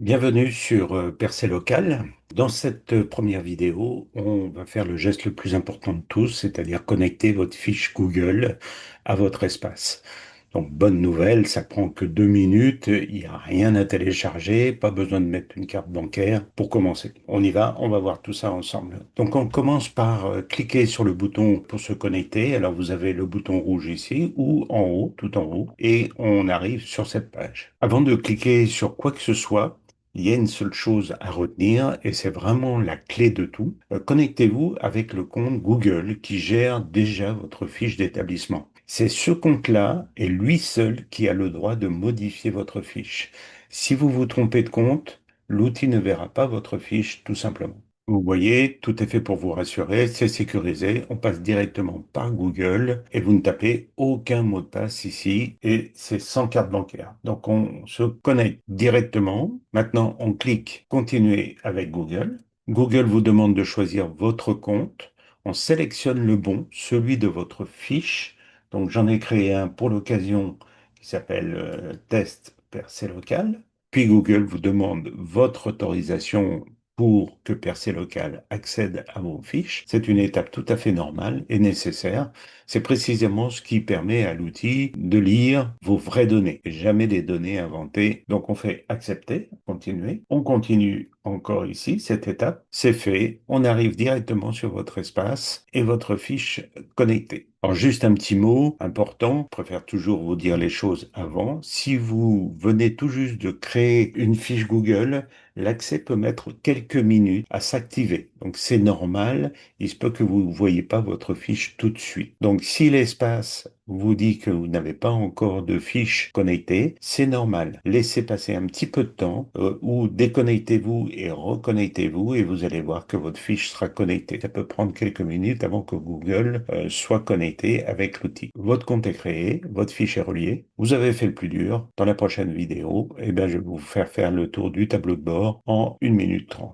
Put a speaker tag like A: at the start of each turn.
A: Bienvenue sur Percé Local. Dans cette première vidéo, on va faire le geste le plus important de tous, c'est-à-dire connecter votre fiche Google à votre espace. Donc, bonne nouvelle, ça prend que 2 minutes, il n'y a rien à télécharger, pas besoin de mettre une carte bancaire pour commencer. On y va, on va voir tout ça ensemble. Donc, on commence par cliquer sur le bouton pour se connecter. Alors, vous avez le bouton rouge ici ou en haut, tout en haut, et on arrive sur cette page. Avant de cliquer sur quoi que ce soit, il y a une seule chose à retenir et c'est vraiment la clé de tout. Connectez-vous avec le compte Google qui gère déjà votre fiche d'établissement. C'est ce compte-là et lui seul qui a le droit de modifier votre fiche. Si vous vous trompez de compte, l'outil ne verra pas votre fiche tout simplement. Vous voyez, tout est fait pour vous rassurer, c'est sécurisé, on passe directement par Google et vous ne tapez aucun mot de passe ici et c'est sans carte bancaire. Donc on se connecte directement. Maintenant, on clique Continuer avec Google. Google vous demande de choisir votre compte. On sélectionne le bon, celui de votre fiche. Donc j'en ai créé un pour l'occasion qui s'appelle Test Percé Local. Puis Google vous demande votre autorisation pour que Percé Local accède à vos fiches. C'est une étape tout à fait normale et nécessaire. C'est précisément ce qui permet à l'outil de lire vos vraies données, et jamais des données inventées. Donc on fait accepter, continuer. On continue encore ici, cette étape. C'est fait. On arrive directement sur votre espace et votre fiche connectée. Alors juste un petit mot important, je préfère toujours vous dire les choses avant. Si vous venez tout juste de créer une fiche Google, l'accès peut mettre quelques minutes à s'activer. Donc c'est normal, il se peut que vous ne voyez pas votre fiche tout de suite. Donc si l'espace vous dit que vous n'avez pas encore de fiche connectée, c'est normal. Laissez passer un petit peu de temps ou déconnectez-vous et reconnectez-vous et vous allez voir que votre fiche sera connectée. Ça peut prendre quelques minutes avant que Google soit connecté avec l'outil. Votre compte est créé, votre fiche est reliée. Vous avez fait le plus dur. Dans la prochaine vidéo, je vais vous faire le tour du tableau de bord en 1 minute 30.